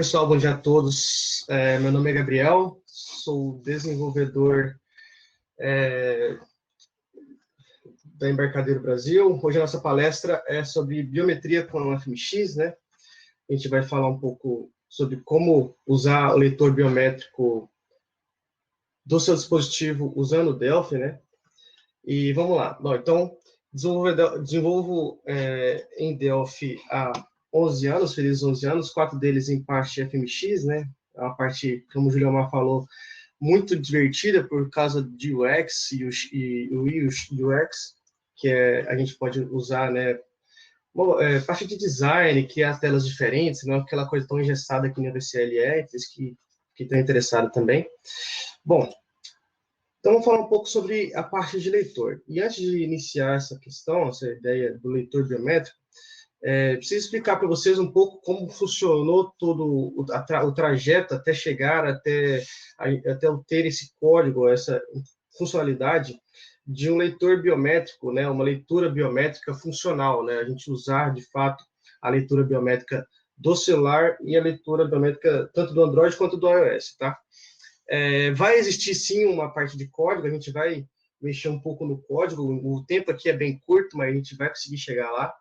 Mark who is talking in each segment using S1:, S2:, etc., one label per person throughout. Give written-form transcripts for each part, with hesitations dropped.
S1: Pessoal, bom dia a todos. Meu nome é Gabriel, sou desenvolvedor da Embarcadero Brasil. Hoje a nossa palestra é sobre biometria com o FMX, né? A gente vai falar um pouco sobre como usar o leitor biométrico do seu dispositivo usando o Delphi, né? E vamos lá. Bom, então, desenvolvo em Delphi há 11 anos, felizes 11 anos, 4 deles em parte FMX, né? É uma parte, como o Juliomar falou, muito divertida por causa de UX e o UX, que a gente pode usar, né? Parte de design, criar telas diferentes, não é aquela coisa tão engessada que nem a VCLE, aqueles que estão interessados também. Bom, então, vamos falar um pouco sobre a parte de leitor. E antes de iniciar essa questão, essa ideia do leitor biométrico, preciso explicar para vocês um pouco como funcionou todo o trajeto até chegar, até eu ter esse código, essa funcionalidade de um leitor biométrico, né, uma leitura biométrica funcional, né, a gente usar, de fato, a leitura biométrica do celular e a leitura biométrica tanto do Android quanto do iOS, tá? Vai existir, sim, uma parte de código, a gente vai mexer um pouco no código, o tempo aqui é bem curto, mas a gente vai conseguir chegar lá,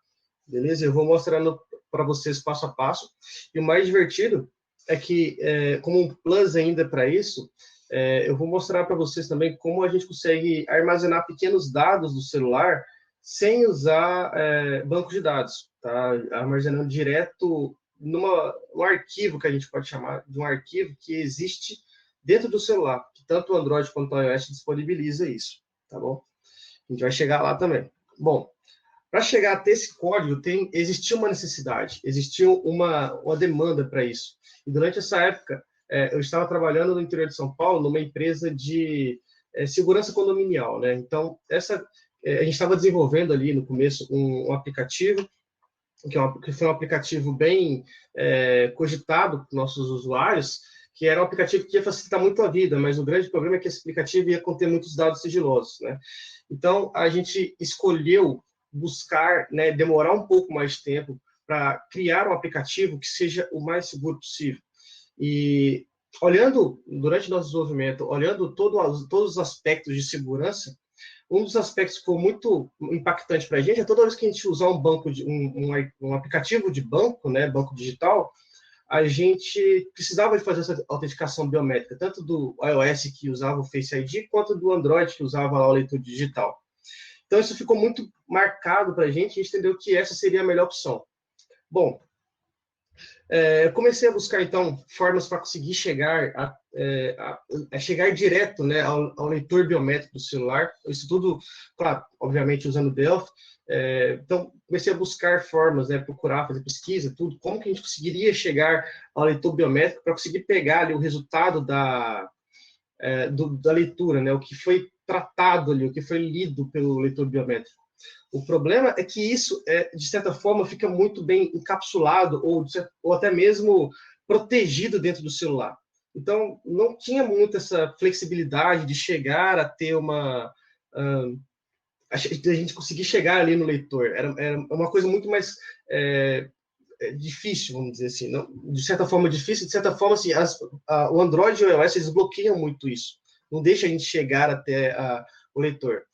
S1: beleza? Eu vou mostrando para vocês passo a passo, e o mais divertido é que, como um plus ainda para isso, eu vou mostrar para vocês também como a gente consegue armazenar pequenos dados do celular sem usar banco de dados, tá? Armazenando direto num arquivo que a gente pode chamar de um arquivo que existe dentro do celular, que tanto o Android quanto o iOS disponibiliza isso, tá bom? A gente vai chegar lá também. Bom, para chegar até esse código, existiu uma necessidade, existiu uma demanda para isso. E durante essa época, eu estava trabalhando no interior de São Paulo, numa empresa de segurança condominial, né? Então, a gente estava desenvolvendo ali no começo um aplicativo, que foi um aplicativo bem cogitado por nossos usuários, que era um aplicativo que ia facilitar muito a vida, mas o grande problema é que esse aplicativo ia conter muitos dados sigilosos, né? Então, a gente escolheu buscar, né, demorar um pouco mais de tempo para criar um aplicativo que seja o mais seguro possível. E olhando, durante nosso desenvolvimento, olhando todos os aspectos de segurança, um dos aspectos que foi muito impactante para a gente é toda vez que a gente usar um aplicativo de banco, né, banco digital, a gente precisava de fazer essa autenticação biométrica, tanto do iOS, que usava o Face ID, quanto do Android, que usava lá o leitor digital. Então, isso ficou muito marcado para a gente entendeu que essa seria a melhor opção. Bom, eu comecei a buscar, então, formas para conseguir chegar chegar direto, né, ao leitor biométrico do celular. Isso tudo, claro, obviamente, usando o Delphi. Então, comecei a buscar formas, né, procurar, fazer pesquisa, tudo, como que a gente conseguiria chegar ao leitor biométrico para conseguir pegar ali o resultado da leitura, né, o que foi tratado ali, o que foi lido pelo leitor biométrico. O problema é que isso, de certa forma, fica muito bem encapsulado ou até mesmo protegido dentro do celular. Então, não tinha muito essa flexibilidade de chegar a ter a gente conseguir chegar ali no leitor. Era uma coisa muito mais difícil, vamos dizer assim. Não, de certa forma difícil, de certa forma, assim, o Android e o iOS, eles bloqueiam muito isso. Não deixa a gente chegar até o leitor.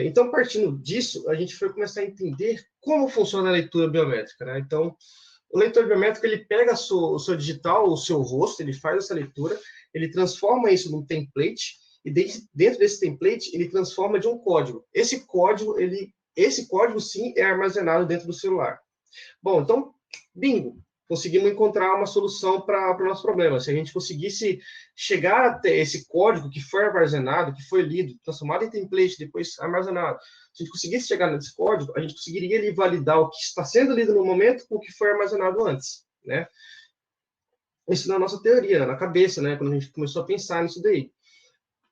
S1: Então, partindo disso, a gente foi começar a entender como funciona a leitura biométrica, né? Então, o leitor biométrico, ele pega o seu digital, o seu rosto, ele faz essa leitura, ele transforma isso num template, e dentro desse template, ele transforma de um código. Esse código, sim, é armazenado dentro do celular. Bom, então, bingo, conseguimos encontrar uma solução para o nosso problema. Se a gente conseguisse chegar até esse código que foi armazenado, que foi lido, transformado em template, depois armazenado, se a gente conseguisse chegar nesse código, a gente conseguiria ali validar o que está sendo lido no momento com o que foi armazenado antes, né? Isso na nossa teoria, na cabeça, né? Quando a gente começou a pensar nisso daí.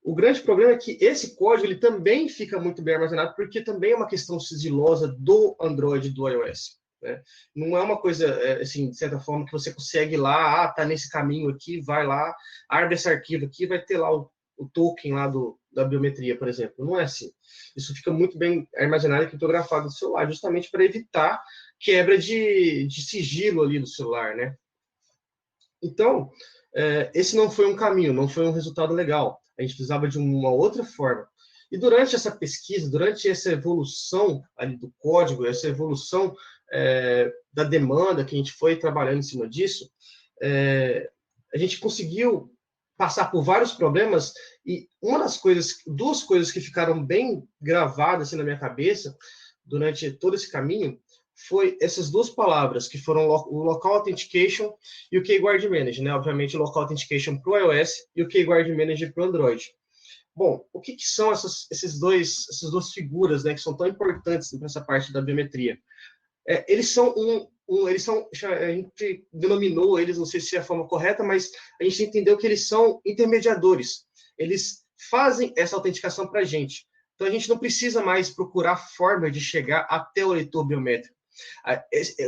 S1: O grande problema é que esse código ele também fica muito bem armazenado, porque também é uma questão sigilosa do Android e do iOS. Né? Não é uma coisa, assim, de certa forma, que você consegue ir lá, tá nesse caminho aqui, vai lá, abre esse arquivo aqui, vai ter lá o token lá da biometria, por exemplo. Não é assim. Isso fica muito bem armazenado e criptografado no celular, justamente para evitar quebra de sigilo ali do celular, né? Então, esse não foi um caminho, não foi um resultado legal. A gente precisava de uma outra forma. E durante essa pesquisa, durante essa evolução ali do código, essa evolução da demanda que a gente foi trabalhando em cima disso, a gente conseguiu passar por vários problemas e duas coisas que ficaram bem gravadas assim, na minha cabeça durante todo esse caminho foi essas duas palavras, que foram o Local Authentication e o Keyguard Manager, né? Obviamente, o Local Authentication para o iOS e o Keyguard Manager para o Android. Bom, o que são essas duas figuras, né, que são tão importantes nessa parte da biometria? Eles são a gente denominou eles, não sei se é a forma correta, mas a gente entendeu que eles são intermediadores. Eles fazem essa autenticação para a gente. Então, a gente não precisa mais procurar forma de chegar até o leitor biométrico.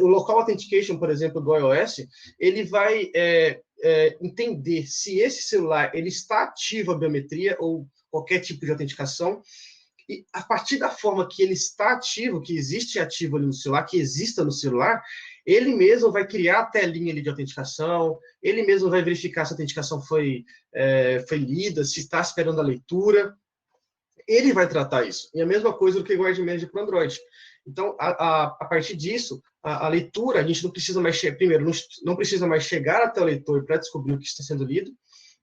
S1: O Local Authentication, por exemplo, do iOS, ele vai entender se esse celular ele está ativo a biometria ou qualquer tipo de autenticação, e a partir da forma que ele está ativo, que existe ativo ali no celular, que exista no celular, ele mesmo vai criar a telinha ali de autenticação, ele mesmo vai verificar se a autenticação foi lida, se está esperando a leitura, ele vai tratar isso. E a mesma coisa do que o Guard Manager para o Android. Então, a partir disso, a leitura, a gente não precisa mais, primeiro, não precisa mais chegar até o leitor para descobrir o que está sendo lido,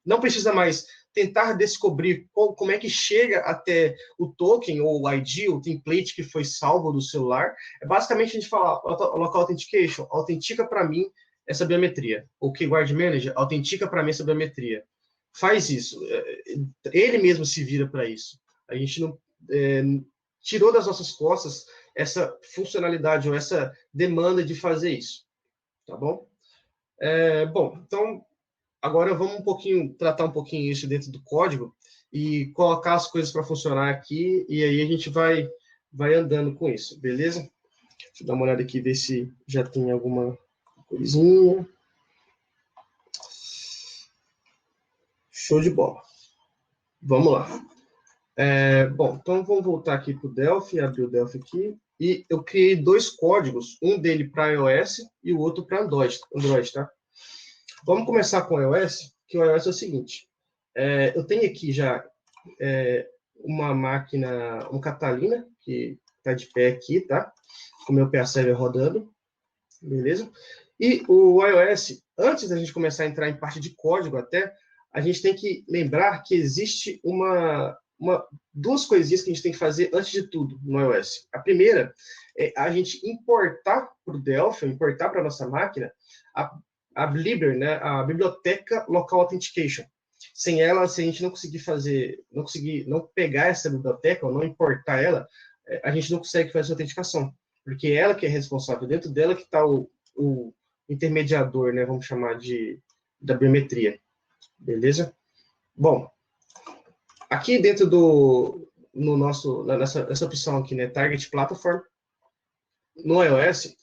S1: não precisa mais tentar descobrir como é que chega até o token, ou o ID, o template que foi salvo do celular. Basicamente a gente fala, Local Authentication, autentica para mim essa biometria. O Keyguard Manager, autentica para mim essa biometria. Faz isso. Ele mesmo se vira para isso. A gente não tirou das nossas costas essa funcionalidade ou essa demanda de fazer isso. Tá bom? Bom, então, agora vamos tratar um pouquinho isso dentro do código e colocar as coisas para funcionar aqui, e aí a gente vai andando com isso, beleza? Deixa eu dar uma olhada aqui, ver se já tem alguma coisinha. Show de bola. Vamos lá. Bom, então vamos voltar aqui para o Delphi, abrir o Delphi aqui, e eu criei dois códigos, um dele para iOS e o outro para Android, tá? Vamos começar com o iOS, que o iOS é o seguinte, eu tenho aqui já uma máquina, um Catalina, que está de pé aqui, tá? Com o meu PA Server rodando, beleza? E o iOS, antes da gente começar a entrar em parte de código até, a gente tem que lembrar que existe duas coisinhas que a gente tem que fazer antes de tudo no iOS. A primeira é a gente importar para o Delphi, importar para a nossa máquina, a Blibber, né, a biblioteca Local Authentication. Sem ela, se a gente não conseguir não pegar essa biblioteca ou não importar ela, a gente não consegue fazer a autenticação, porque é ela que é responsável, dentro dela que está o intermediador, né, vamos chamar da biometria, beleza? Bom, aqui dentro nessa opção aqui, né, Target Platform, no iOS,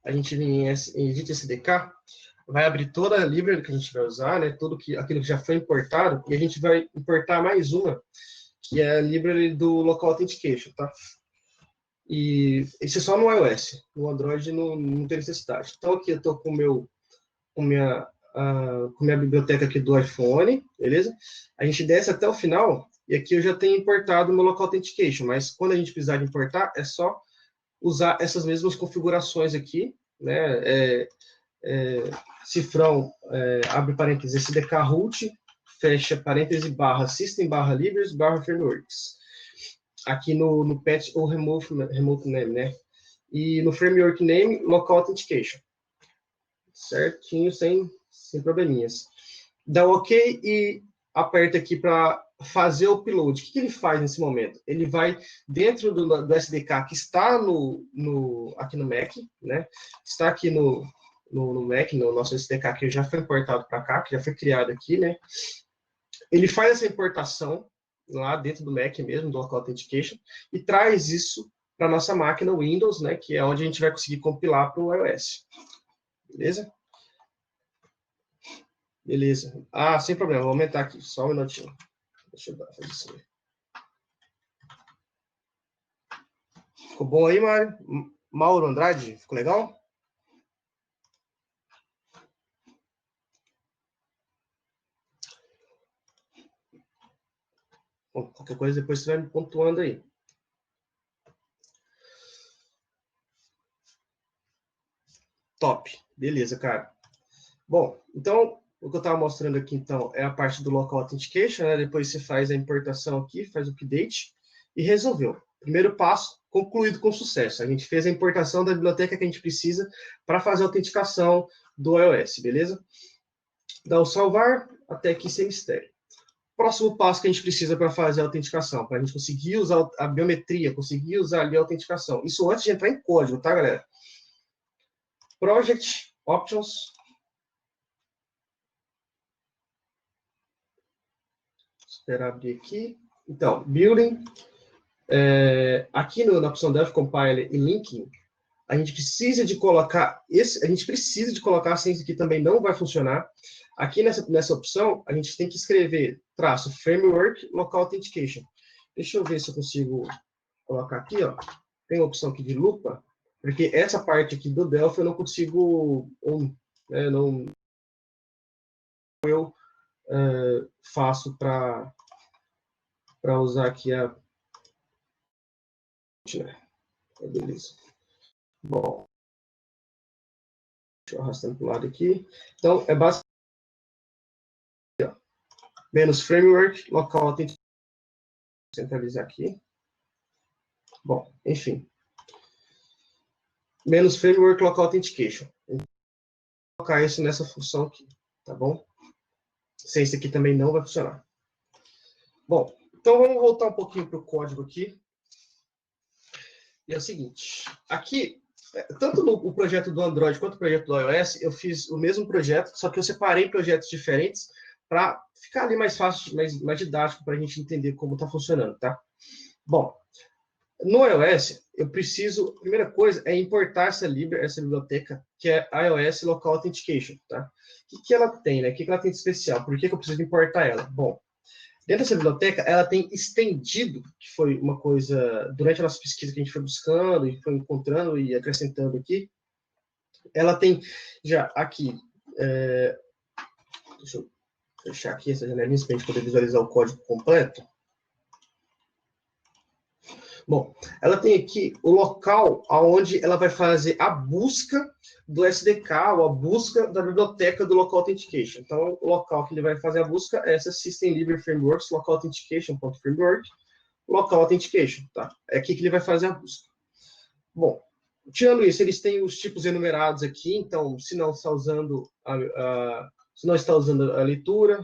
S1: a gente em Edit SDK, vai abrir toda a library que a gente vai usar, né, aquilo que já foi importado, e a gente vai importar mais uma, que é a library do Local Authentication, tá? E isso é só no iOS, no Android não tem necessidade. Então aqui eu estou com minha biblioteca aqui do iPhone, beleza? A gente desce até o final, e aqui eu já tenho importado o meu Local Authentication, mas quando a gente precisar de importar, é só usar essas mesmas configurações aqui, né? Cifrão, abre parênteses, SDK root, fecha parênteses, barra system, barra libres, barra frameworks. Aqui no patch ou remote name, né? E no framework name, local authentication. Certinho, sem probleminhas. Dá OK e aperta aqui para fazer o upload. O que ele faz nesse momento? Ele vai dentro do SDK que está aqui no Mac, né? Está aqui no Mac, no nosso SDK que já foi importado para cá, que já foi criado aqui, né? Ele faz essa importação lá dentro do Mac mesmo, do Local Authentication, e traz isso para nossa máquina Windows, né? Que é onde a gente vai conseguir compilar para o iOS. Beleza? Beleza. Sem problema, vou aumentar aqui, só um minutinho. Deixa eu fazer isso aí. Ficou bom aí, Mário? Mauro Andrade, ficou legal? Bom, qualquer coisa depois você vai me pontuando aí. Top. Beleza, cara. Bom, então, o que eu estava mostrando aqui, então, é a parte do Local Authentication, né? Depois você faz a importação aqui, faz o update e resolveu. Primeiro passo, concluído com sucesso. A gente fez a importação da biblioteca que a gente precisa para fazer a autenticação do iOS, beleza? Dá o salvar, até aqui sem mistério. Próximo passo que a gente precisa para fazer a autenticação, para a gente conseguir usar a biometria, conseguir usar ali a autenticação. Isso antes de entrar em código, tá, galera? Project Options. Esperar abrir aqui. Então, Building. Aqui na opção Dev Compiler e Linking, a gente precisa de colocar sem isso aqui também não vai funcionar. Aqui nessa opção, a gente tem que escrever --framework local authentication. Deixa eu ver se eu consigo colocar aqui, ó. Tem a opção aqui de lupa, porque essa parte aqui do Delphi eu não consigo, não eu faço para usar aqui a... Beleza. Bom, deixa eu arrastando para o lado aqui. Então, é basicamente menos framework, local authentication. Vou centralizar aqui. Bom, enfim. Menos framework, local authentication. Vou colocar isso nessa função aqui, tá bom? Sem isso aqui também não vai funcionar. Bom, então vamos voltar um pouquinho para o código aqui. E é o seguinte, aqui, tanto no projeto do Android quanto no projeto do iOS, eu fiz o mesmo projeto, só que eu separei projetos diferentes para ficar ali mais fácil, mais didático para a gente entender como está funcionando, tá? Bom, no iOS, eu preciso, a primeira coisa é importar essa biblioteca, que é iOS Local Authentication, tá? O que ela tem, né? O que ela tem de especial? Por que eu preciso importar ela? Bom, dentro dessa biblioteca, ela tem estendido, que foi uma coisa, durante a nossa pesquisa que a gente foi buscando e foi encontrando e acrescentando aqui, ela tem já aqui, deixa eu fechar aqui essa janelinha para a gente poder visualizar o código completo. Bom, ela tem aqui o local onde ela vai fazer a busca do SDK ou a busca da biblioteca do Local Authentication. Então, o local que ele vai fazer a busca é essa System Library Frameworks Local Authentication.framework Local Authentication, tá? É aqui que ele vai fazer a busca. Bom, tirando isso, eles têm os tipos enumerados aqui, então, se não está usando a leitura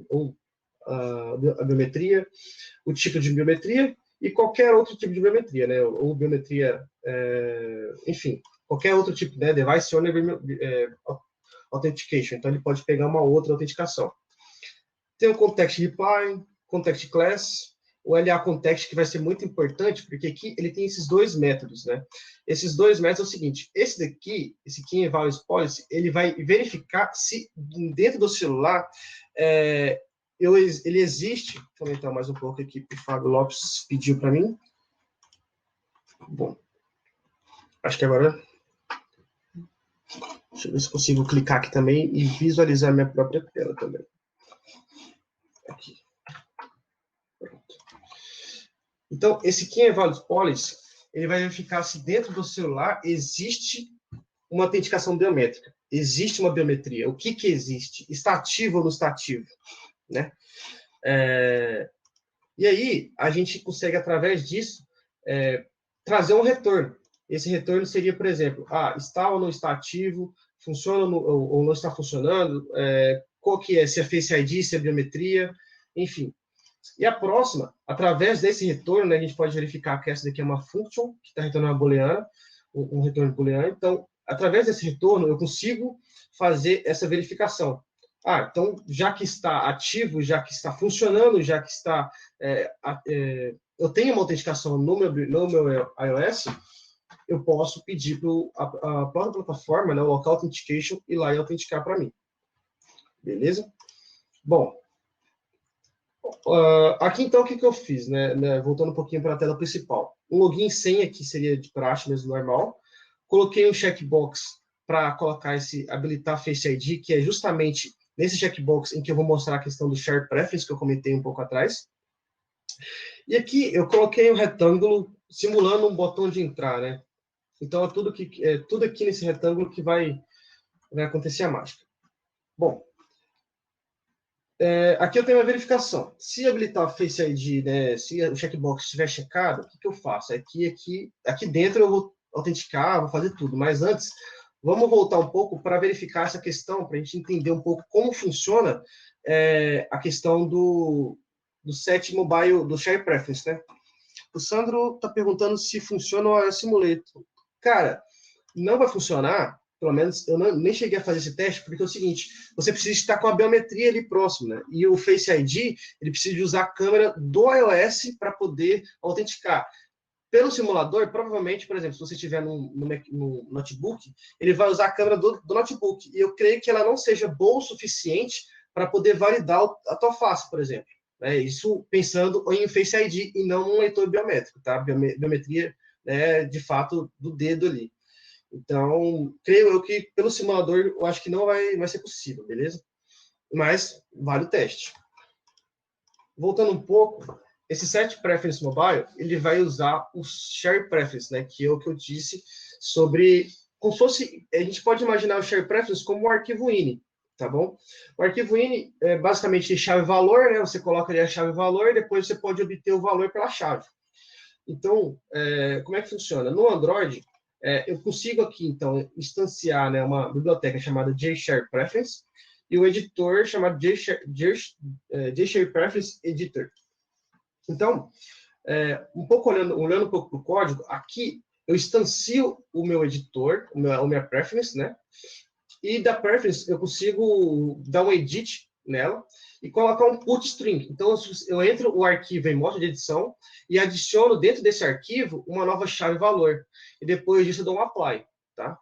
S1: ou a biometria, o tipo de biometria, e qualquer outro tipo de biometria, né? Ou biometria, enfim, qualquer outro tipo, né? Device Owner Authentication. Então, ele pode pegar uma outra autenticação. Tem o Context Reply, Context Class, o LA Context, que vai ser muito importante, porque aqui ele tem esses dois métodos, né? Esses dois métodos é o seguinte, esse daqui, esse Key Values Policy, ele vai verificar se dentro do celular ele existe. Deixa eu aumentar mais um pouco aqui, que o Fábio Lopes pediu para mim. Bom, acho que agora... Deixa eu ver se consigo clicar aqui também e visualizar minha própria tela também. Aqui. Pronto. Então, esse Key Values Policy, ele vai verificar se dentro do celular existe uma autenticação biométrica. Existe uma biometria. O que existe? Está ativo ou não está ativo? Né? E aí, a gente consegue, através disso, trazer um retorno. Esse retorno seria, por exemplo, está ou não está ativo, funciona ou não está funcionando, qual que é, se é Face ID, se é biometria, enfim. E a próxima, através desse retorno, né, a gente pode verificar que essa daqui é uma function, que está retornando uma booleana, um retorno booleano. Então, através desse retorno, eu consigo fazer essa verificação. Então, já que está ativo, já que está funcionando, já que está... eu tenho uma autenticação no meu iOS, eu posso pedir para a própria plataforma, né, o Local Authentication, ir lá e autenticar para mim. Beleza? Bom, aqui então o que eu fiz, né? Voltando um pouquinho para a tela principal. Um login e senha, que seria de praxe mesmo, normal. Coloquei um checkbox para habilitar Face ID, que é justamente nesse checkbox em que eu vou mostrar a questão do Share Preference, que eu comentei um pouco atrás. E aqui eu coloquei um retângulo simulando um botão de entrar, né? Então é tudo aqui nesse retângulo que vai acontecer a mágica. Bom, aqui eu tenho uma verificação. Se habilitar o Face ID, né, se o checkbox estiver checado, o que eu faço? Aqui dentro eu vou autenticar, vou fazer tudo. Mas antes, vamos voltar um pouco para verificar essa questão, para a gente entender um pouco como funciona a questão do set mobile, do share preference, né? O Sandro está perguntando se funciona o iOS Simulator. Cara, não vai funcionar, pelo menos eu nem cheguei a fazer esse teste, porque é o seguinte, você precisa estar com a biometria ali próximo, né? E o Face ID, ele precisa de usar a câmera do iOS para poder autenticar. Pelo simulador, provavelmente, por exemplo, se você estiver no notebook, ele vai usar a câmera do notebook. E eu creio que ela não seja boa o suficiente para poder validar a tua face, por exemplo. Isso pensando em Face ID e não um leitor biométrico, tá? Biometria, né, de fato, do dedo ali. Então, creio eu que pelo simulador, eu acho que não vai ser possível, beleza? Mas vale o teste. Voltando um pouco, esse Set Preference Mobile, ele vai usar o Share Preference, né? Que é o que eu disse sobre... Como se fosse... A gente pode imaginar o Share Preference como um arquivo INI, tá bom? O arquivo INI é basicamente chave-valor, né? Você coloca ali a chave-valor e depois você pode obter o valor pela chave. Então, como é que funciona? No Android, eu consigo aqui, então, instanciar, né, uma biblioteca chamada JShare Preference e o editor chamado JShare Preference Editor. Então, um pouco olhando um pouco para o código, aqui eu instancio o meu editor, a minha preference, né? E da preference eu consigo dar um edit nela e colocar um put string. Então, eu entro o arquivo em modo de edição e adiciono dentro desse arquivo uma nova chave-valor. E depois disso eu dou um apply, tá?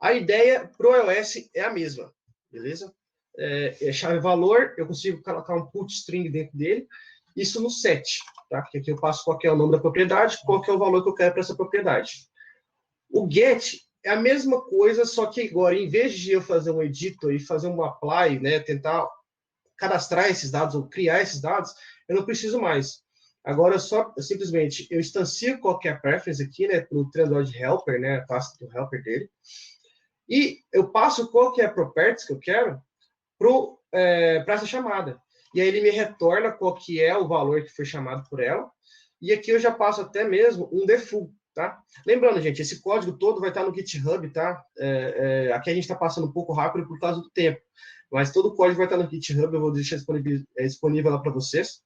S1: A ideia para o iOS é a mesma, beleza? Chave-valor, eu consigo colocar um put string dentro dele, isso no set, tá? Porque aqui eu passo qual é o nome da propriedade, qual é o valor que eu quero para essa propriedade. O get é a mesma coisa, só que agora, em vez de eu fazer um editor e fazer um apply, né, tentar cadastrar esses dados ou criar esses dados, eu não preciso mais. Agora, simplesmente, eu instancio qualquer preference aqui, né, para o Trendroid Helper, né, a pasta do helper dele, e eu passo qualquer properties que eu quero para essa chamada. E aí ele me retorna qual que é o valor que foi chamado por ela, e aqui eu já passo até mesmo um default, tá? Lembrando, gente, esse código todo vai estar no GitHub, tá? Aqui a gente está passando um pouco rápido por causa do tempo, mas todo o código vai estar no GitHub, eu vou deixar disponível lá para vocês,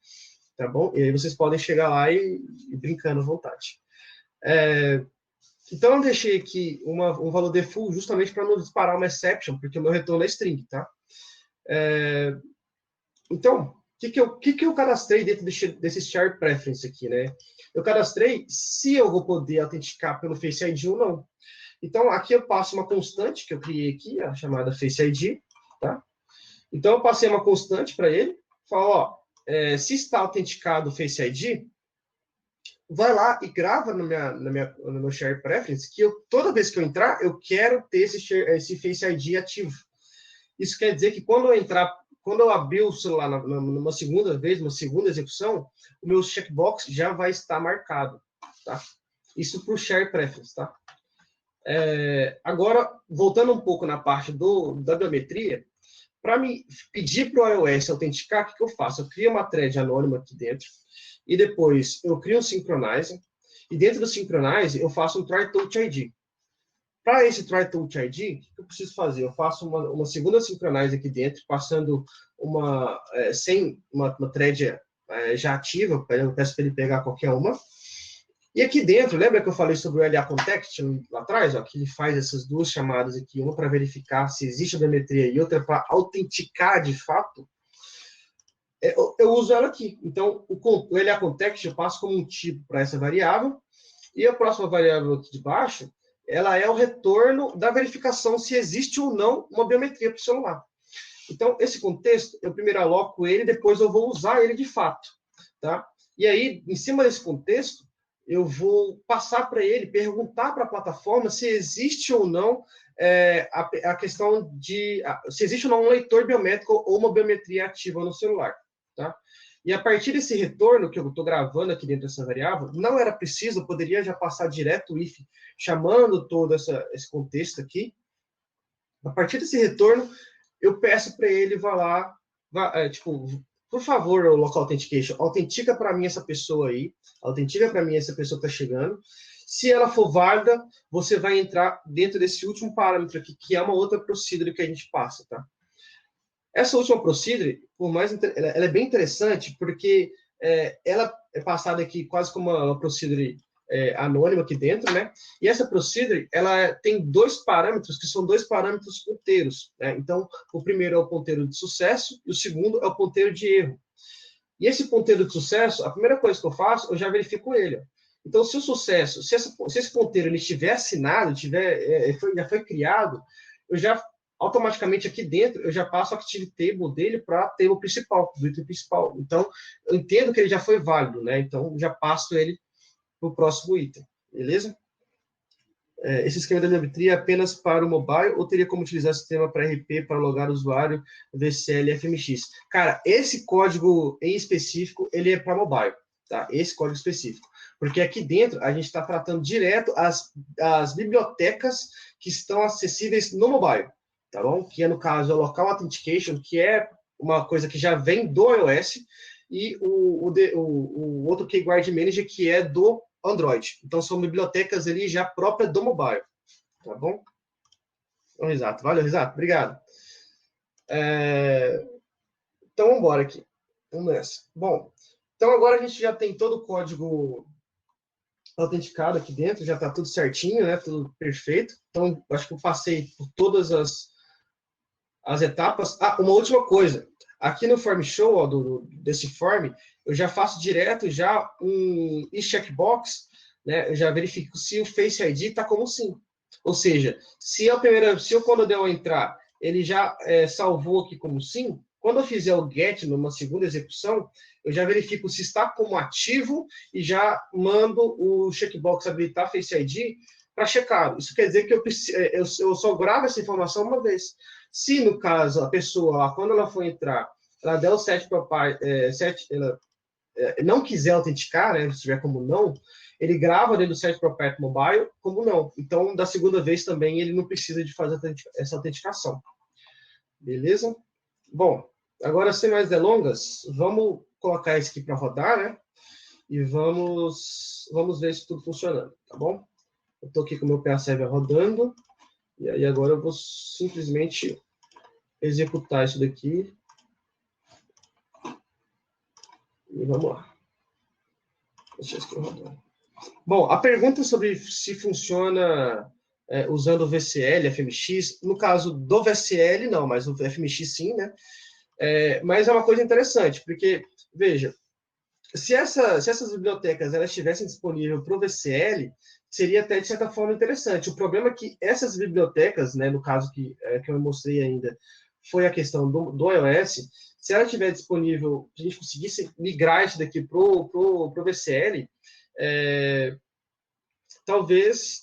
S1: tá bom? E aí vocês podem chegar lá e brincando à vontade. Então eu deixei aqui um valor default justamente para não disparar uma exception, porque o meu retorno é string, tá? Então, o que eu cadastrei dentro desse share preference aqui, né? Eu cadastrei se eu vou poder autenticar pelo Face ID ou não. Então, aqui eu passo uma constante que eu criei aqui, a chamada Face ID, tá? Então, eu passei uma constante para ele, falo, ó, se está autenticado o Face ID, vai lá e grava no meu share preference que toda vez que eu entrar, eu quero ter esse Face ID ativo. Isso quer dizer que quando eu abrir o celular numa segunda vez, uma segunda execução, o meu checkbox já vai estar marcado, tá? Isso para o share preference, tá? Agora, voltando um pouco na parte da biometria, para me pedir para o iOS autenticar, o que eu faço? Eu crio uma thread anônima aqui dentro, e depois eu crio um synchronizer, e dentro do synchronizer eu faço um try touch ID. Para esse Try Touch ID, o que eu preciso fazer? Eu faço uma segunda synchronize aqui dentro, passando sem uma thread já ativa, eu peço para ele pegar qualquer uma. E aqui dentro, lembra que eu falei sobre o LA Context lá atrás? Ó, que ele faz essas duas chamadas aqui, uma para verificar se existe a biometria e outra para autenticar de fato. Eu uso ela aqui. Então, o LA Context eu passo como um tipo para essa variável, e a próxima variável aqui de baixo, ela é o retorno da verificação se existe ou não uma biometria para o celular. Então, esse contexto, eu primeiro aloco ele, depois eu vou usar ele de fato, tá? E aí, em cima desse contexto, eu vou passar para ele, perguntar para a plataforma se existe ou não a questão de se existe ou não um leitor biométrico ou uma biometria ativa no celular, tá? E a partir desse retorno que eu estou gravando aqui dentro dessa variável, não era preciso, eu poderia já passar direto o if, chamando todo esse contexto aqui. A partir desse retorno, eu peço para ele tipo, por favor, o local authentication, autentica para mim essa pessoa aí, autentica para mim essa pessoa que está chegando. Se ela for válida, você vai entrar dentro desse último parâmetro aqui, que é uma outra procedure que a gente passa, tá? Essa última procedure, por mais ela é bem interessante, porque ela é passada aqui quase como uma procedure anônima aqui dentro, né? E essa procedure, ela tem dois parâmetros, que são dois parâmetros ponteiros, né? Então, o primeiro é o ponteiro de sucesso e o segundo é o ponteiro de erro. E esse ponteiro de sucesso, a primeira coisa que eu faço, eu já verifico ele. Ó. Então, se o sucesso, se esse ponteiro ele estiver assinado, já foi criado, eu já automaticamente aqui dentro eu já passo o Active Table dele para a table principal, do item principal. Então, eu entendo que ele já foi válido, né? Então, já passo ele para o próximo item, beleza? Esse esquema da biometria é apenas para o mobile ou teria como utilizar o sistema para RP para logar o usuário VCL FMX? Cara, esse código em específico, ele é para mobile, tá? Esse código específico. Porque aqui dentro a gente está tratando direto as bibliotecas que estão acessíveis no mobile, tá bom? Que é, no caso, o Local Authentication, que é uma coisa que já vem do iOS, e o outro Keyguard Manager, que é do Android. Então, são bibliotecas ali já próprias do mobile. Tá bom? Então, Risato. Valeu, Risato. Obrigado. Então, vamos embora aqui. Vamos nessa. Bom, então agora a gente já tem todo o código autenticado aqui dentro, já está tudo certinho, né? Tudo perfeito. Então, acho que eu passei por todas as etapas. Uma última coisa. Aqui no Form Show, ó, desse form, eu já faço direto já um checkbox, né? Eu já verifico se o Face ID está como sim. Ou seja, se quando eu entrar, ele já salvou aqui como sim, quando eu fizer o get numa segunda execução, eu já verifico se está como ativo e já mando o checkbox habilitar Face ID para checar. Isso quer dizer que eu só gravo essa informação uma vez. Se, no caso, a pessoa, quando ela for entrar, ela der o não quiser autenticar, né, se tiver como não, ele grava dentro do set property mobile como não. Então, da segunda vez também, ele não precisa de fazer essa autenticação. Beleza? Bom, agora, sem mais delongas, vamos colocar isso aqui para rodar, né? E vamos ver isso tudo funcionando, tá bom? Eu estou aqui com o meu PA Server rodando. E aí agora eu vou simplesmente executar isso daqui. E vamos lá. Deixa eu escrever rodando. Bom, a pergunta sobre se funciona usando o VCL, FMX, no caso do VCL, não, mas o FMX sim, né? Mas é uma coisa interessante, porque, veja, se essas bibliotecas elas estivessem disponíveis para o VCL, seria até, de certa forma, interessante. O problema é que essas bibliotecas, né, no caso que eu mostrei ainda, foi a questão do iOS, se ela estiver disponível, se a gente conseguisse migrar isso daqui para o VCL, talvez...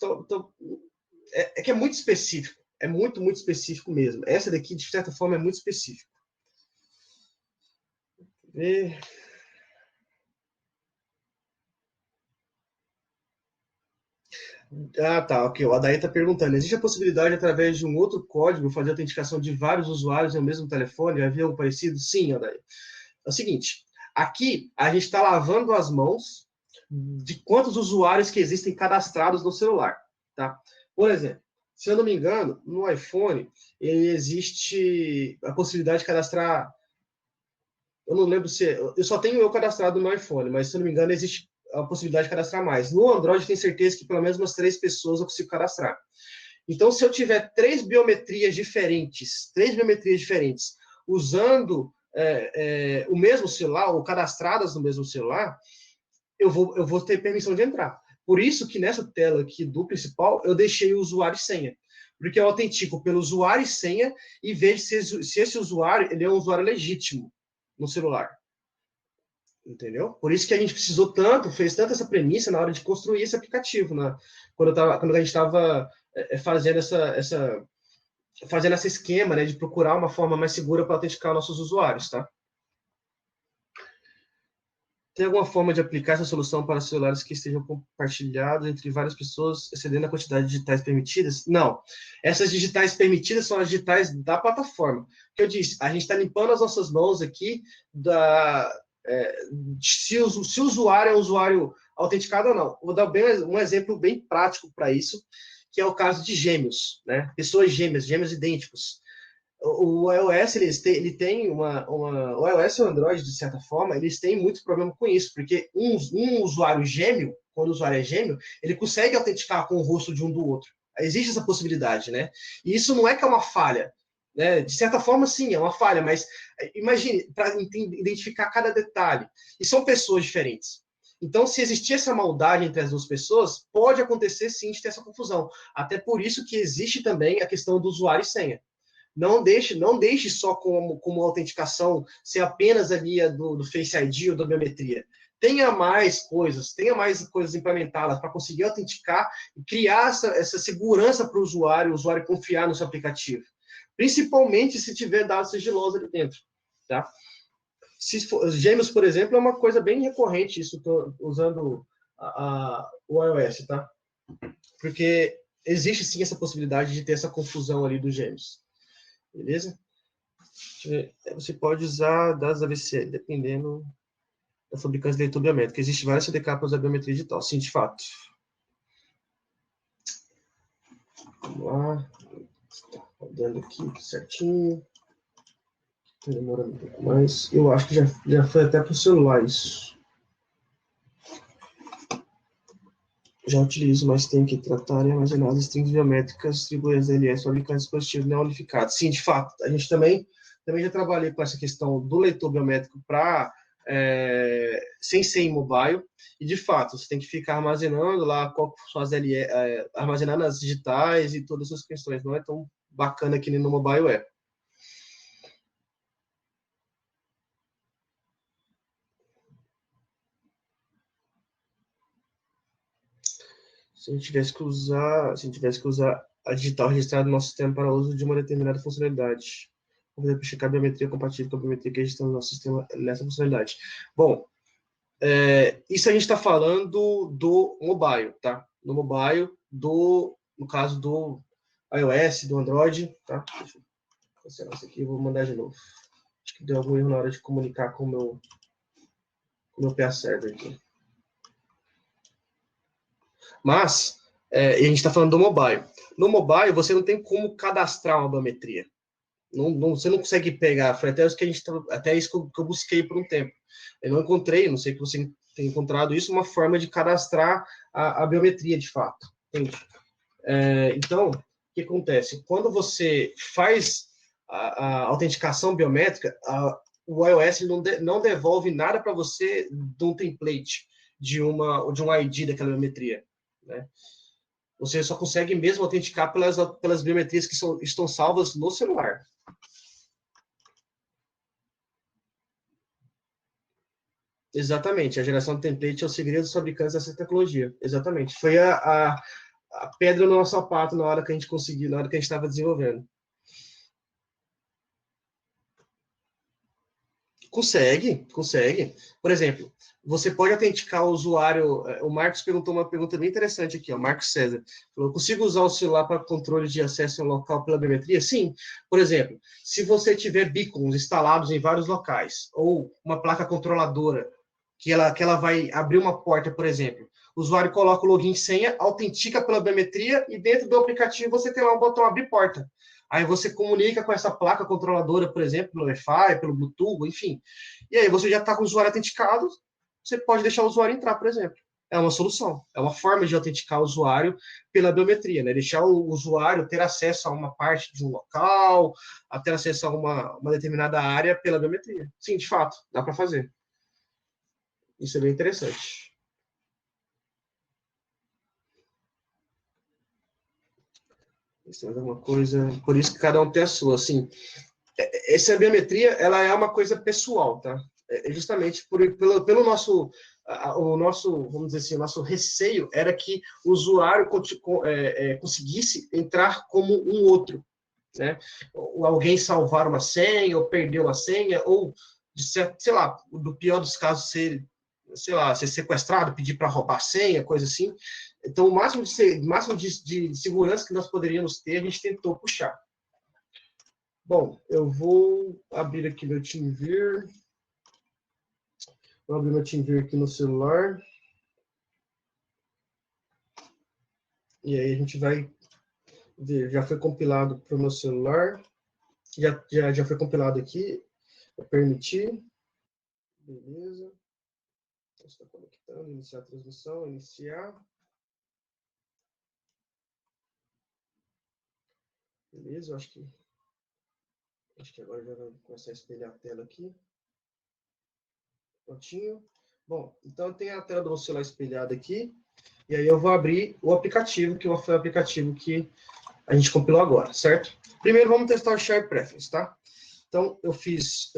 S1: É que é muito específico. É muito, muito específico mesmo. Essa daqui, de certa forma, é muito específica. Tá, ok. O Adair está perguntando, existe a possibilidade, através de um outro código, fazer a autenticação de vários usuários no mesmo telefone? Vai haver algo parecido? Sim, Adair. É o seguinte, aqui a gente está lavando as mãos de quantos usuários que existem cadastrados no celular, tá? Por exemplo, se eu não me engano, no iPhone, ele existe a possibilidade de cadastrar... Eu não lembro se... Eu só tenho eu cadastrado no iPhone, mas se eu não me engano, existe a possibilidade de cadastrar mais. No Android, eu tenho certeza que pelo menos umas 3 pessoas eu consigo cadastrar. Então, se eu tiver 3 biometrias diferentes, usando o mesmo celular, ou cadastradas no mesmo celular, eu vou ter permissão de entrar. Por isso que nessa tela aqui do principal, eu deixei o usuário e senha. Porque eu autentico pelo usuário e senha e vejo se esse usuário ele é um usuário legítimo no celular. Entendeu? Por isso que a gente fez tanto essa premissa na hora de construir esse aplicativo, né? Quando a gente estava fazendo esse esquema, né, de procurar uma forma mais segura para autenticar nossos usuários, tá? Tem alguma forma de aplicar essa solução para celulares que estejam compartilhados entre várias pessoas, excedendo a quantidade de digitais permitidas? Não. Essas digitais permitidas são as digitais da plataforma. Que eu disse, a gente está limpando as nossas mãos aqui se o usuário é um usuário autenticado ou não. Vou dar um exemplo bem prático para isso, que é o caso de gêmeos, né? Pessoas gêmeas, gêmeos idênticos. O iOS, ele tem o iOS e o Android, de certa forma, eles têm muito problema com isso, porque um usuário gêmeo, quando o usuário é gêmeo, ele consegue autenticar com o rosto de um do outro. Existe essa possibilidade, né? E isso não é que é uma falha, né? De certa forma, sim, é uma falha, mas imagine, para identificar cada detalhe. E são pessoas diferentes. Então, se existir essa maldade entre as duas pessoas, pode acontecer, sim, de ter essa confusão. Até por isso que existe também a questão do usuário e senha. Não deixe só como autenticação ser apenas ali do Face ID ou da biometria. Tenha mais coisas implementadas para conseguir autenticar e criar essa segurança para o usuário confiar no seu aplicativo. Principalmente se tiver dados sigilosos ali dentro. Tá? Gêmeos, por exemplo, é uma coisa bem recorrente, isso estou usando o iOS, tá? Porque existe sim essa possibilidade de ter essa confusão ali dos gêmeos. Beleza? Você pode usar dados AVC, dependendo da fabricante de leitor biométrico. Existem várias CDK para usar biometria digital. Sim, de fato. Vamos lá. Está rodando aqui certinho. Está demorando um pouco mais. Eu acho que já foi até para o celular isso. Já utilizo, mas tenho que tratar e armazenar as strings biométricas, distribuir as DLS, fabricar dispositivos não unificados. Sim, de fato. A gente também já trabalhei com essa questão do leitor biométrico para sem ser em mobile, e de fato, você tem que ficar armazenando lá qual são as DLS, armazenando as digitais e todas essas questões. Não é tão bacana que nem no mobile é. Se a gente tivesse que usar a digital registrada no nosso sistema para uso de uma determinada funcionalidade, para checar a biometria compatível com a biometria que registramos no nosso sistema nessa funcionalidade. Bom, isso a gente está falando do mobile, tá? No mobile, no caso do iOS, do Android, tá? Deixa eu cancelar isso aqui, vou mandar de novo. Acho que deu algum erro na hora de comunicar com o meu PA server aqui. Mas, a gente está falando do mobile. No mobile, você não tem como cadastrar uma biometria. Você não consegue pegar. Foi até isso que eu busquei por um tempo. Eu não encontrei, não sei que você tem encontrado isso, uma forma de cadastrar a biometria de fato. Entende? Então, o que acontece? Quando você faz a autenticação biométrica, o iOS não devolve nada para você de um template, de um ID daquela biometria. Né? Você só consegue mesmo autenticar pelas biometrias que estão salvas no celular. Exatamente, a geração de template é o segredo dos fabricantes dessa tecnologia. Exatamente. Foi a pedra no nosso sapato na hora que a gente conseguiu, na hora que a gente estava desenvolvendo. Consegue. Por exemplo, você pode autenticar o usuário. O Marcos perguntou uma pergunta bem interessante aqui, o Marcos César. Falou: consigo usar o celular para controle de acesso ao local pela biometria? Sim. Por exemplo, se você tiver beacons instalados em vários locais, ou uma placa controladora, que ela vai abrir uma porta, por exemplo. O usuário coloca o login e senha, autentica pela biometria e dentro do aplicativo você tem lá um botão abrir porta. Aí você comunica com essa placa controladora, por exemplo, pelo Wi-Fi, pelo Bluetooth, enfim. E aí você já está com o usuário autenticado, você pode deixar o usuário entrar, por exemplo. É uma solução, é uma forma de autenticar o usuário pela biometria, né? Deixar o usuário ter acesso a uma parte de um local, a ter acesso a uma determinada área pela biometria. Sim, de fato, dá para fazer. Isso é bem interessante. Isso é alguma coisa. Por isso que cada um tem a sua. Assim, essa biometria, ela é uma coisa pessoal, tá? Justamente pelo nosso, vamos dizer assim, o nosso receio era que o usuário conseguisse entrar como um outro, né? Ou alguém salvar uma senha, ou perder uma senha, ou, sei lá, do pior dos casos, ser sei lá, ser sequestrado, pedir para roubar senha, coisa assim. Então, o máximo de segurança que nós poderíamos ter, a gente tentou puxar. Bom, eu vou abrir aqui meu TeamViewer. Vou abrir meu TeamViewer aqui no celular. E aí a gente vai ver, já foi compilado para o meu celular. Já foi compilado aqui. Vou permitir. Beleza. Está conectando, iniciar a transmissão, iniciar. Beleza, acho que agora já vai começar a espelhar a tela aqui. Prontinho. Bom, então eu tenho a tela do celular espelhada aqui. E aí eu vou abrir o aplicativo, que foi o aplicativo que a gente compilou agora, certo? Primeiro vamos testar o Share Preference, tá? Então eu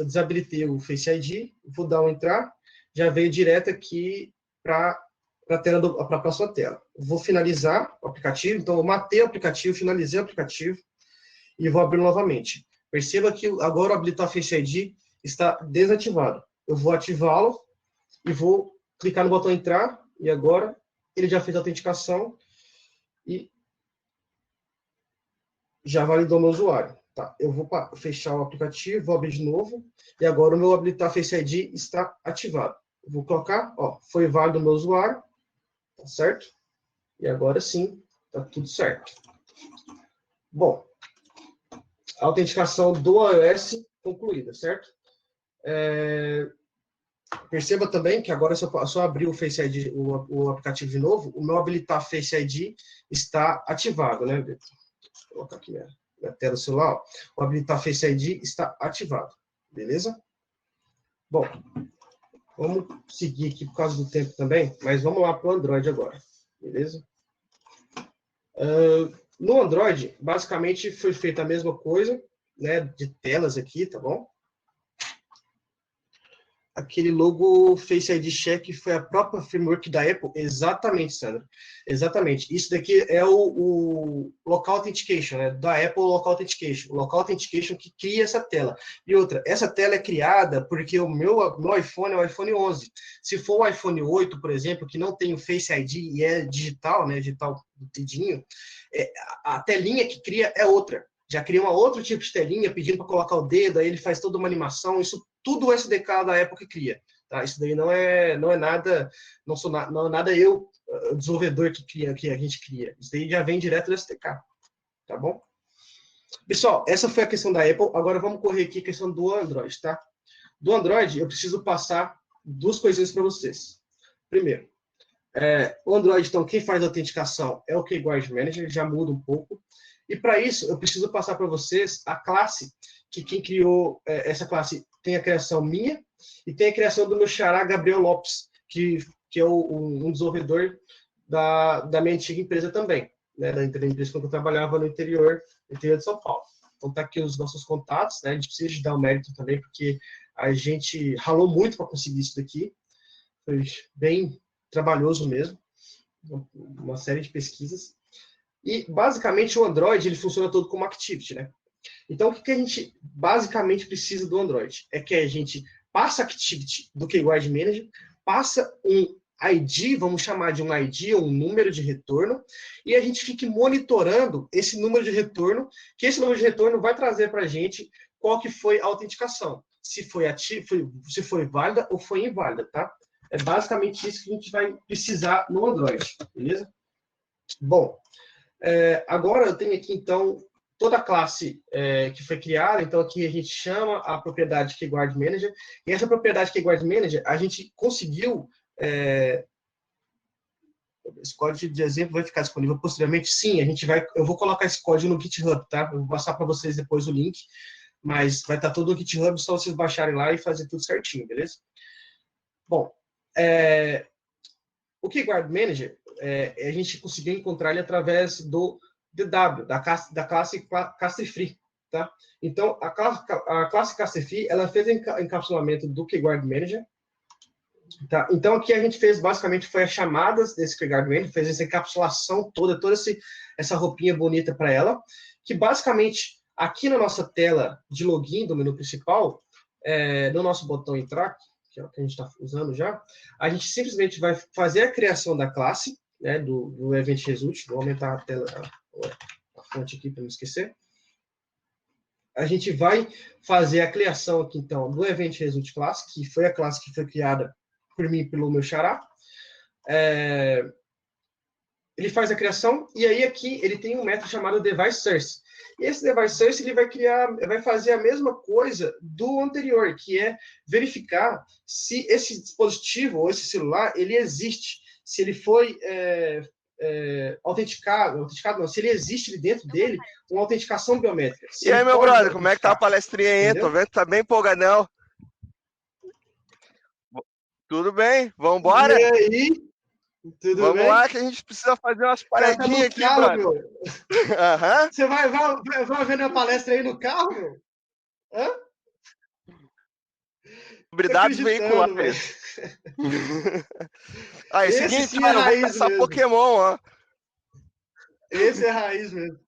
S1: desabilitei o Face ID, vou dar um entrar, já veio direto aqui para a próxima tela. Vou finalizar o aplicativo, então eu matei o aplicativo, finalizei o aplicativo e vou abrir novamente. Perceba que agora o habilitar Face ID está desativado. Eu vou ativá-lo e vou clicar no botão entrar e agora ele já fez a autenticação e já validou meu usuário. Tá, eu vou fechar o aplicativo, vou abrir de novo, e agora o meu habilitar Face ID está ativado. Eu vou colocar, ó, foi válido o meu usuário, tá certo? E agora sim, tá tudo certo. Bom, a autenticação do iOS concluída, certo? Perceba também que agora, se eu só abrir o Face ID, o aplicativo de novo, o meu habilitar Face ID está ativado, né? Vou colocar aqui na tela do celular. O habilitar Face ID está ativado, beleza? Bom, vamos seguir aqui por causa do tempo também, mas vamos lá para o Android agora, beleza? No Android, basicamente foi feita a mesma coisa, né? De telas aqui, tá bom? Aquele logo Face ID Check foi a própria framework da Apple? Exatamente, Sandra. Exatamente. Isso daqui é o Local Authentication, né? Da Apple Local Authentication. O Local Authentication que cria essa tela. E outra, essa tela é criada porque o meu iPhone é o iPhone 11. Se for o iPhone 8, por exemplo, que não tem o Face ID e é digital, né? Digital do dedinho, a telinha que cria é outra. Já cria um outro tipo de telinha pedindo para colocar o dedo, aí ele faz toda uma animação, isso tudo o SDK da Apple que cria. Tá? Isso daí não é nada, não é nada eu, desenvolvedor que cria, que a gente cria. Isso daí já vem direto do SDK. Tá bom? Pessoal, essa foi a questão da Apple. Agora vamos correr aqui a questão do Android, tá? Do Android, eu preciso passar duas coisinhas para vocês. Primeiro, o Android, então, quem faz a autenticação é o Keyguard Manager, já muda um pouco. E para isso, eu preciso passar para vocês a classe, que quem criou essa classe tem a criação minha e tem a criação do meu xará Gabriel Lopes, que é um desenvolvedor da minha antiga empresa também, né, da empresa que eu trabalhava no interior de São Paulo. Então tá aqui os nossos contatos, né, a gente precisa de dar um mérito também, porque a gente ralou muito para conseguir isso daqui, foi bem trabalhoso mesmo, uma série de pesquisas. E, basicamente, o Android ele funciona todo como Activity, né? Então, o que a gente basicamente precisa do Android? É que a gente passa a Activity do Keyguard Manager, passa um ID, vamos chamar de um ID, um número de retorno, e a gente fique monitorando esse número de retorno, que esse número de retorno vai trazer para a gente qual que foi a autenticação, se foi se foi válida ou foi inválida, tá? É basicamente isso que a gente vai precisar no Android, beleza? Bom, agora eu tenho aqui, então, toda a classe que foi criada. Então, aqui a gente chama a propriedade Keyguard Manager. E essa propriedade Keyguard Manager, a gente conseguiu... esse código de exemplo vai ficar disponível posteriormente? Sim, eu vou colocar esse código no GitHub, tá? Eu vou passar para vocês depois o link. Mas vai estar todo no GitHub, só vocês baixarem lá e fazer tudo certinho, beleza? Bom, o Keyguard Manager, a gente conseguiu encontrar ele através do DW, da classe Castree. Tá? Então, a classe Castree, ela fez o encapsulamento do Keyguard Manager. Tá? Então, aqui a gente fez, basicamente, foi as chamadas desse Keyguard Manager, fez essa encapsulação toda essa roupinha bonita para ela, que, basicamente, aqui na nossa tela de login do menu principal, no nosso botão entrar, que é o que a gente está usando já, a gente simplesmente vai fazer a criação da classe, né, do Event Result. Vou aumentar a tela, a fonte aqui para não esquecer. A gente vai fazer a criação aqui, então, do Event Result Class, que foi a classe que foi criada por mim e pelo meu xará. Ele faz a criação, e aí aqui ele tem um método chamado Device Source. E esse Device Source ele vai fazer a mesma coisa do anterior, que é verificar se esse dispositivo, ou esse celular, ele existe, se ele foi autenticado não, se ele existe dentro dele uma autenticação biométrica.
S2: E aí, meu brother, como é que tá a palestrinha aí? Entendeu? Tô vendo que tá bem empolgadão. Tudo bem? Vambora?
S1: E aí? Tudo
S2: Vamos
S1: bem?
S2: lá, que a gente precisa fazer umas paradinhas aqui, brother.
S1: Uhum. Você vai ver a palestra aí no carro, meu? Hã?
S2: Habilidades veiculares. Aí, seguinte,
S1: sim é
S2: eu vou
S1: raiz
S2: caçar
S1: mesmo.
S2: Pokémon, ó.
S1: Esse é a raiz mesmo.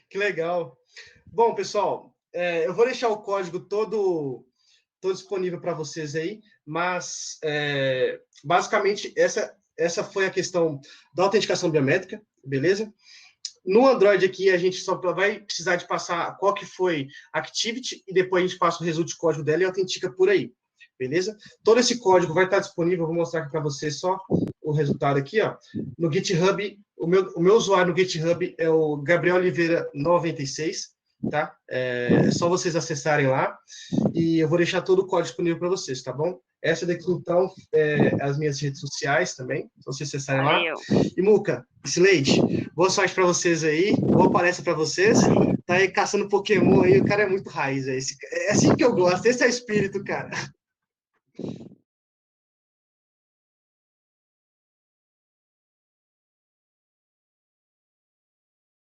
S1: Que legal. Bom, pessoal, eu vou deixar o código todo disponível para vocês aí, mas basicamente essa foi a questão da autenticação biométrica, beleza? No Android aqui, a gente só vai precisar de passar qual que foi a Activity e depois a gente passa o resultado de código dela e autentica por aí, beleza? Todo esse código vai estar disponível, eu vou mostrar aqui para vocês só o resultado aqui, ó. No GitHub, o meu usuário no GitHub é o Gabriel Oliveira 96, tá? É só vocês acessarem lá e eu vou deixar todo o código disponível para vocês, tá bom? Essa daqui, então, as minhas redes sociais também, se vocês acessarem lá. E, Muca, Slade, boa sorte para vocês aí, boa palestra para vocês. Tá aí caçando Pokémon aí, o cara é muito raiz. É assim que eu gosto, esse é o espírito, cara.